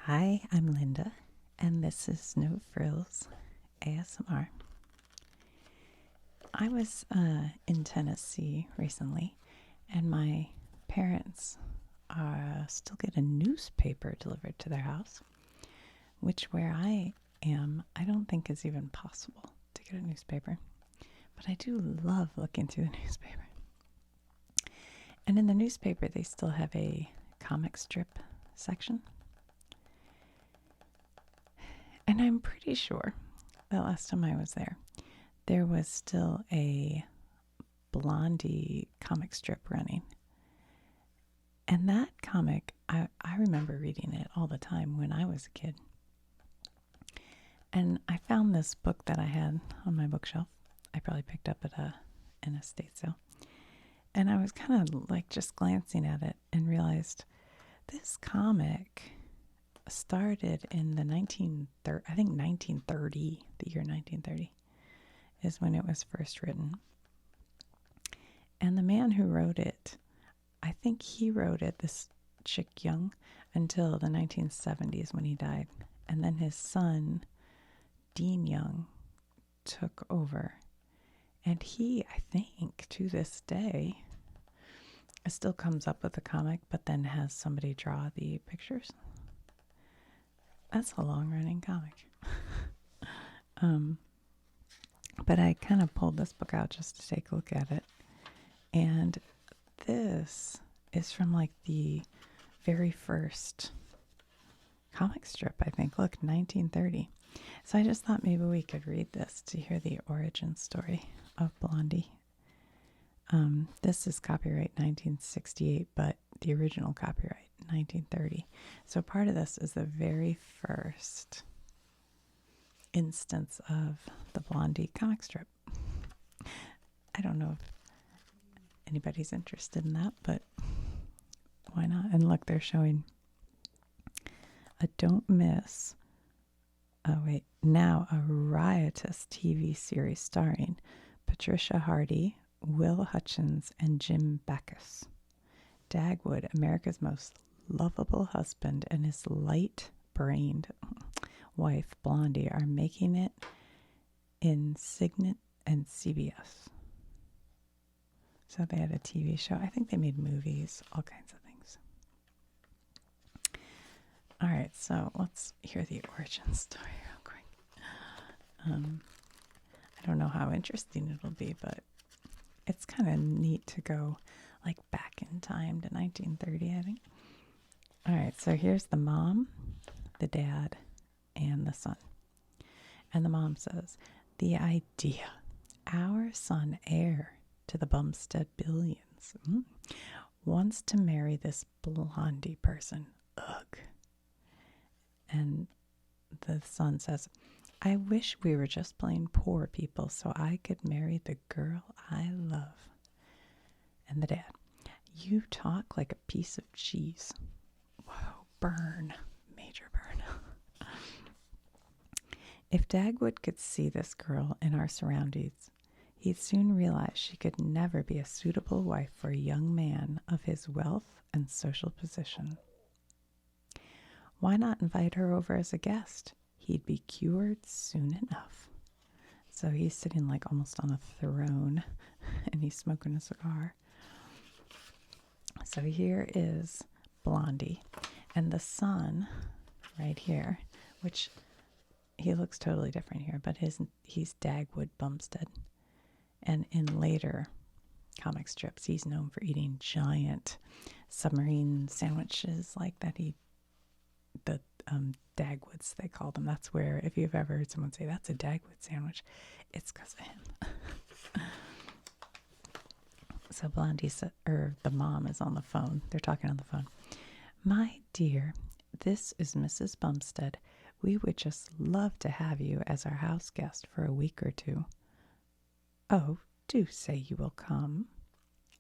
Hi, I'm Linda, and this is No Frills ASMR. I was in Tennessee recently, and my parents still get a newspaper delivered to their house, which where I am, I don't think is even possible to get a newspaper. But I do love looking through the newspaper. And in the newspaper, they still have a comic strip section. And I'm pretty sure the last time I was there was still a Blondie comic strip running. And that comic, I remember reading it all the time when I was a kid. And I found this book that I had on my bookshelf. I probably picked up at an estate sale. And I was kind of like just glancing at it and realized this comic started in the 1930, the year 1930 is when it was first written. And the man who wrote it, I think he wrote it, this Chick Young, until the 1970s when he died. And then his son, Dean Young, took over. And he, I think, to this day, still comes up with the comic, but then has somebody draw the pictures. That's a long-running comic. But I kind of pulled this book out just to take a look at it. And this is from like the very first comic strip, I think. Look, 1930. So I just thought maybe we could read this to hear the origin story of Blondie. This is copyright 1968, but the original copyright 1930. So part of this is the very first instance of the Blondie comic strip. I don't know if anybody's interested in that, but why not? And look, they're showing a don't miss. Now a riotous TV series starring Patricia Hardy, Will Hutchins, and Jim Backus. Dagwood, America's most lovable husband, and his light-brained wife, Blondie, are making it in Signet and CBS. So they had a TV show. I think they made movies, all kinds of things. All right, so let's hear the origin story real quick. I don't know how interesting it'll be, but it's kind of neat to go like back in time to 1930, I think. All right, so here's the mom, the dad, and the son. And the mom says, "The idea, our son heir to the Bumstead billions, wants to marry this Blondie person. Ugh." And the son says, "I wish we were just plain poor people so I could marry the girl I love." And the dad, "You talk like a piece of cheese." Whoa, burn, major burn. If Dagwood could see this girl in our surroundings, he'd soon realize she could never be a suitable wife for a young man of his wealth and social position. Why not invite her over as a guest? He'd be cured soon enough. So he's sitting like almost on a throne and he's smoking a cigar. So here is Blondie and the son right here, which he looks totally different here, but he's Dagwood Bumstead. And in later comic strips, he's known for eating giant submarine sandwiches like that. The Dagwoods, they call them. That's where, if you've ever heard someone say, "That's a Dagwood sandwich," it's because of him. So Blondie, or the mom, is on the phone. They're talking on the phone. "My dear, this is Mrs. Bumstead. We would just love to have you as our house guest for a week or two." "Oh, do say you will come."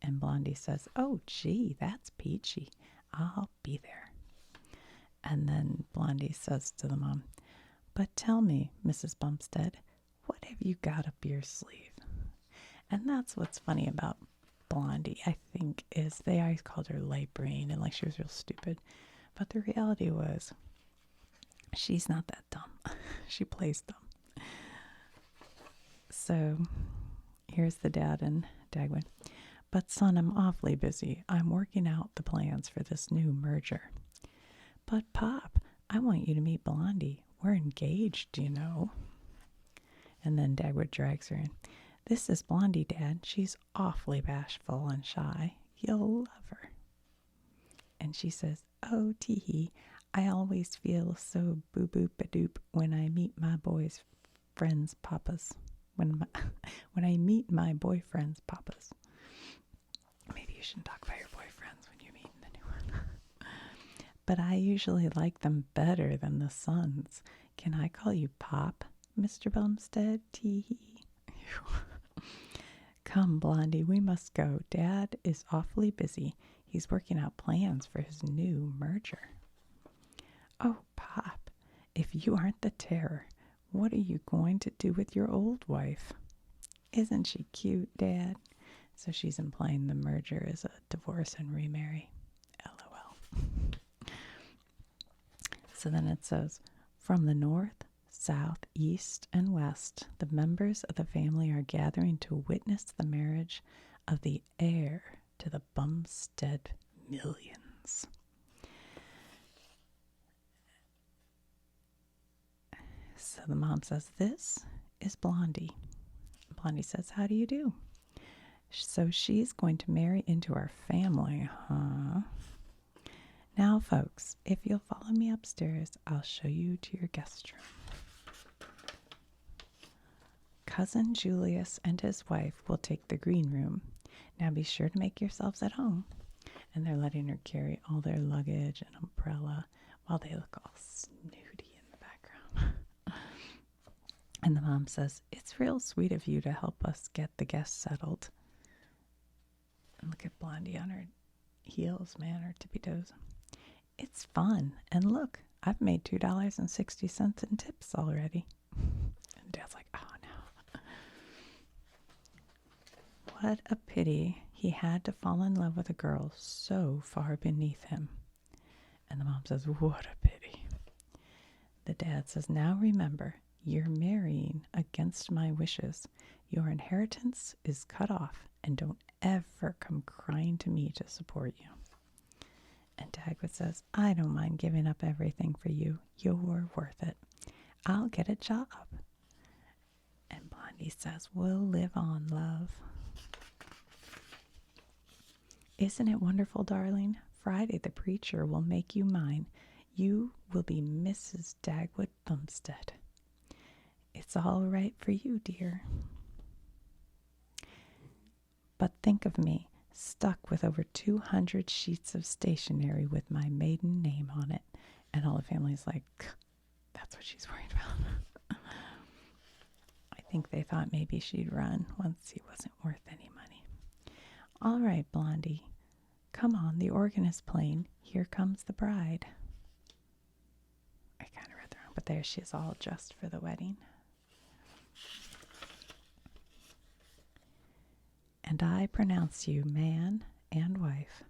And Blondie says, "Oh, gee, that's peachy. I'll be there." And then Blondie says to the mom, "But tell me, Mrs. Bumstead, what have you got up your sleeve?" And that's what's funny about Blondie, I think, is they always called her light brain and like she was real stupid. But the reality was She's not that dumb. She plays dumb. So here's the dad and Dagwood. But son, I'm awfully busy. I'm working out the plans for this new merger. But Pop, I want you to meet Blondie. We're engaged, you know. And then Dagwood drags her in. This is Blondie, Dad. She's awfully bashful and shy. You'll love her. And she says, oh, tee-hee, I always feel so boo-boop-a-doop when I meet my boy's friends' papas. When I meet my boyfriend's papas. Maybe you shouldn't talk about your boyfriends when you meet the new one. But I usually like them better than the sons. Can I call you Pop, Mr. Bumstead? Tee-hee. Come, Blondie, we must go. Dad is awfully busy. He's working out plans for his new merger. Oh, Pop, if you aren't the terror, what are you going to do with your old wife? Isn't she cute, Dad? So she's implying the merger is a divorce and remarry. LOL. So then it says, from the north, south, east, and west, the members of the family are gathering to witness the marriage of the heir to the Bumstead millions. So the mom says, this is Blondie. Blondie says, how do you do? So she's going to marry into our family, huh? Now, folks, if you'll follow me upstairs, I'll show you to your guest room. Cousin Julius and his wife will take the green room. Now be sure to make yourselves at home. And they're letting her carry all their luggage and umbrella while they look all snooty in the background. And the mom says, it's real sweet of you to help us get the guests settled. And look at Blondie on her heels, man, her tippy toes. It's fun. And look, I've made $2.60 in tips already. And Dad's like, oh no. What a pity he had to fall in love with a girl so far beneath him. And the mom says, what a pity. The dad says, now remember, you're marrying against my wishes. Your inheritance is cut off, and don't ever come crying to me to support you. And Dagwood says, I don't mind giving up everything for you. You're worth it. I'll get a job. And Blondie says, we'll live on, love. Isn't it wonderful, darling? Friday the preacher will make you mine. You will be Mrs. Dagwood Bumstead. It's all right for you, dear. But think of me, stuck with over 200 sheets of stationery with my maiden name on it. And all the family's like, that's what she's worried about. I think they thought maybe she'd run once he wasn't worth any money. All right, Blondie. Come on, the organ is playing. Here comes the bride. I kind of read that wrong, but there she is, all dressed for the wedding. And I pronounce you man and wife.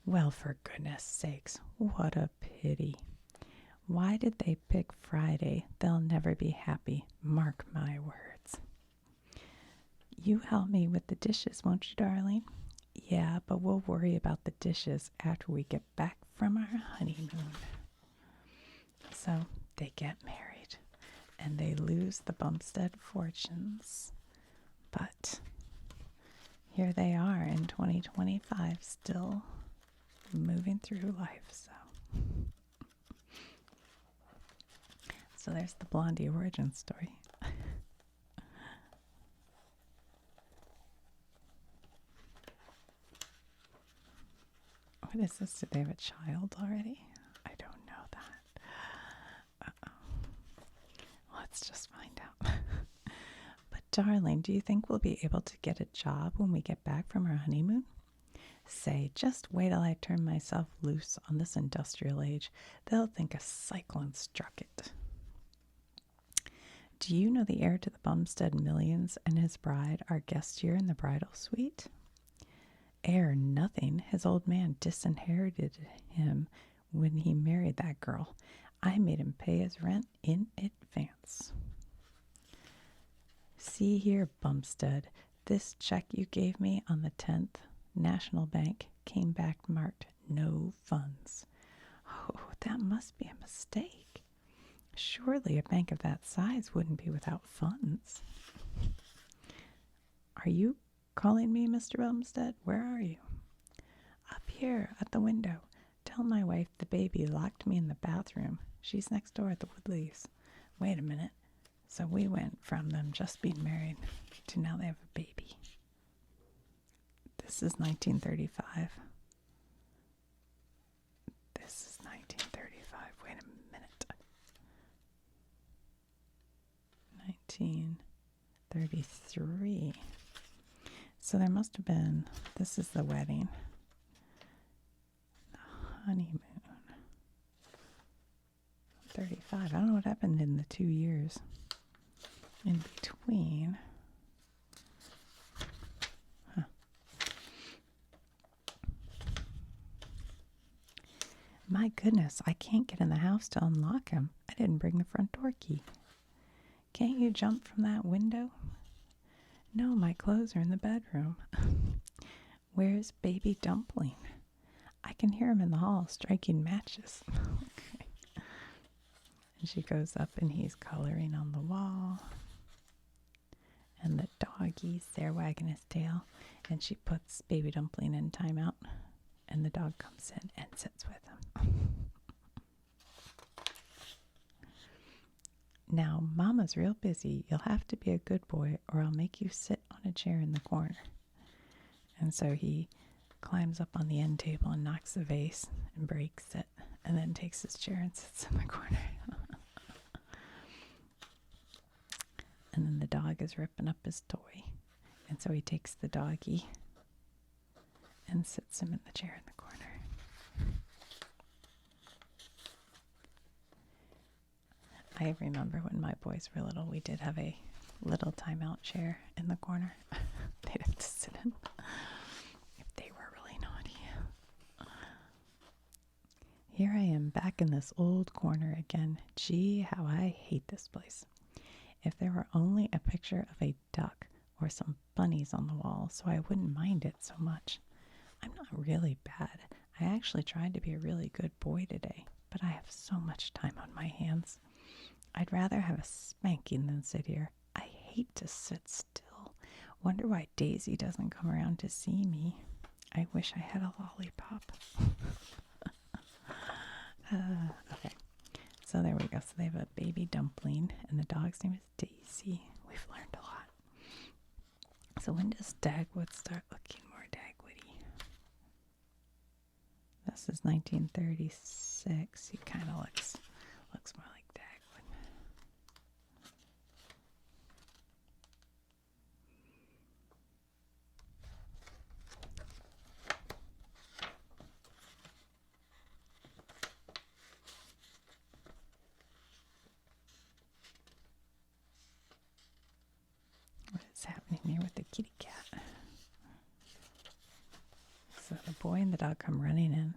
Well, for goodness sakes, what a pity. Why did they pick Friday? They'll never be happy. Mark my words. You help me with the dishes, won't you, darling? Yeah, but we'll worry about the dishes after we get back from our honeymoon. So they get married, and they lose the Bumstead fortunes. But here they are in 2025, still moving through life. So there's the Blondie origin story. What is this? Did they have a child already? I don't know that. Uh-oh. Let's just find out. But darling, do you think we'll be able to get a job when we get back from our honeymoon? Say, just wait till I turn myself loose on this industrial age. They'll think a cyclone struck it. Do you know the heir to the Bumstead millions and his bride are guests here in the bridal suite? Heir nothing. His old man disinherited him when he married that girl. I made him pay his rent in advance. See here, Bumstead, this check you gave me on the 10th, National Bank, came back marked no funds. Oh, that must be a mistake. Surely a bank of that size wouldn't be without funds. Are you calling me, Mr. Bumstead? Where are you? Up here, at the window. Tell my wife the baby locked me in the bathroom. She's next door at the Woodleys. Wait a minute. So we went from them just being married to now they have a baby. This is 1935. This is 1935. Wait a minute. 1933. So there must have been, this is the wedding. The honeymoon. 35. I don't know what happened in the 2 years in between. My goodness, I can't get in the house to unlock him. I didn't bring the front door key. Can't you jump from that window? No, my clothes are in the bedroom. Where's baby Dumpling? I can hear him in the hall striking matches. Okay. And she goes up and he's coloring on the wall. And the doggy's there wagging his tail. And she puts baby Dumpling in timeout. And the dog comes in and sits with him. Now, Mama's real busy. You'll have to be a good boy or I'll make you sit on a chair in the corner. And so he climbs up on the end table and knocks the vase and breaks it. And then takes his chair and sits in the corner. And then the dog is ripping up his toy. And so he takes the doggy and sits him in the chair in the corner. I remember when my boys were little, we did have a little timeout chair in the corner. They'd have to sit in if they were really naughty. Here I am back in this old corner again. Gee, how I hate this place. If there were only a picture of a duck or some bunnies on the wall so I wouldn't mind it so much. I'm not really bad. I actually tried to be a really good boy today, but I have so much time on my hands. I'd rather have a spanking than sit here. I hate to sit still. Wonder why Daisy doesn't come around to see me. I wish I had a lollipop. Okay, so there we go. So they have a baby Dumpling, and the dog's name is Daisy. We've learned a lot. So when does Dagwood start looking more Dagwoody? This is 1936. He kind of looks more like Dagwood. What is happening here with the kitty cat? So the boy and the dog come running in.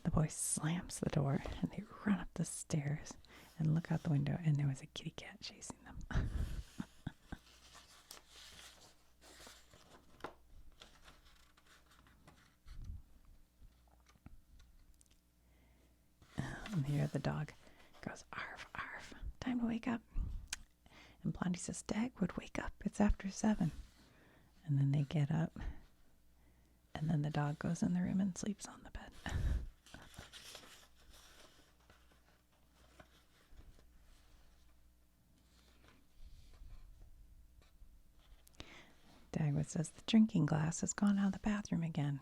The boy slams the door and they run up the stairs and look out the window, and there was a kitty cat chasing them. And here the dog goes, arf, arf, time to wake up. And Blondie says, Dagwood, wake up, it's after 7. And then they get up, and then the dog goes in the room and sleeps on the bed. Dagwood says, the drinking glass has gone out of the bathroom again.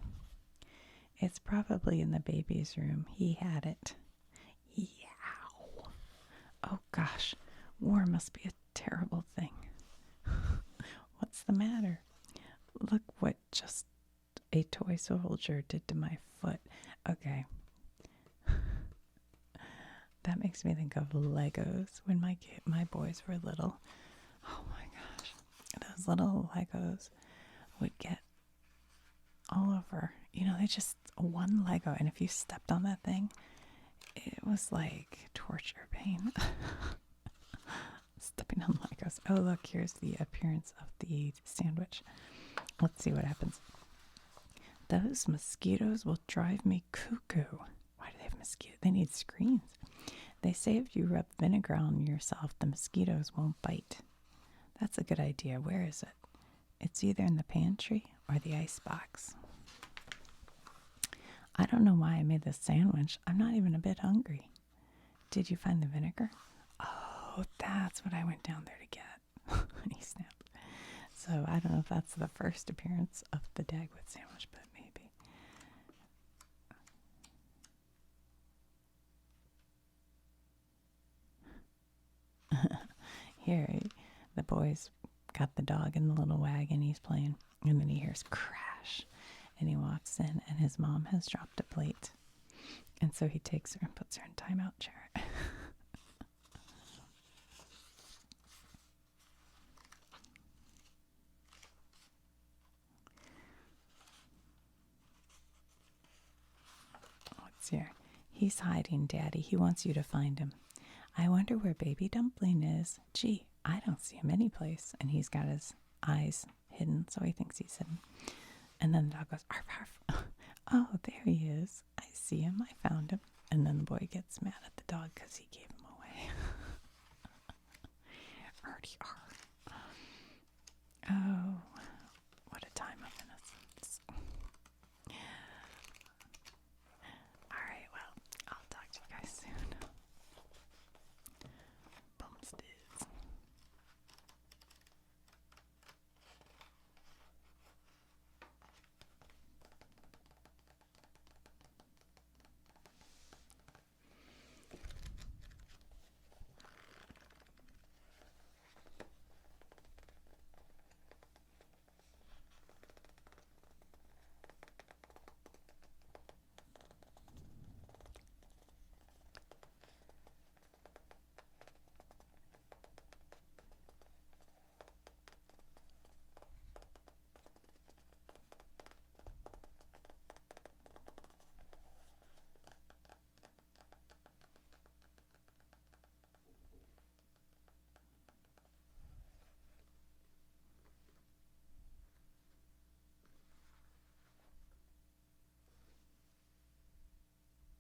It's probably in the baby's room. He had it. Yow. Oh gosh, war must be a terrible thing. What's the matter? Look what just a toy soldier did to my foot. Okay. That makes me think of Legos when my boys were little. Oh my gosh. Those little Legos would get all over. You know, they just one Lego, and if you stepped on that thing, it was like torture pain. Stepping on Legos. Oh, look, here's the appearance of the sandwich. Let's see what happens. Those mosquitoes will drive me cuckoo. Why do they have mosquitoes? They need screens. They say if you rub vinegar on yourself, the mosquitoes won't bite. That's a good idea. Where is it? It's either in the pantry or the icebox. I don't know why I made this sandwich. I'm not even a bit hungry. Did you find the vinegar? Oh, that's what I went down there to get. Honey snap. So I don't know if that's the first appearance of the Dagwood sandwich, but maybe. Here, the boy's got the dog in the little wagon he's playing, and then he hears crash, and he walks in, and his mom has dropped a plate, and so he takes her and puts her in timeout chair. What's here? He's hiding, Daddy. He wants you to find him. I wonder where Baby Dumpling is. Gee, I don't see him anyplace. And he's got his eyes hidden, so he thinks he's hidden. And then the dog goes, arf, arf. Oh, there he is. I see him. I found him. And then the boy gets mad at the dog because he gave him away. Artie, arf.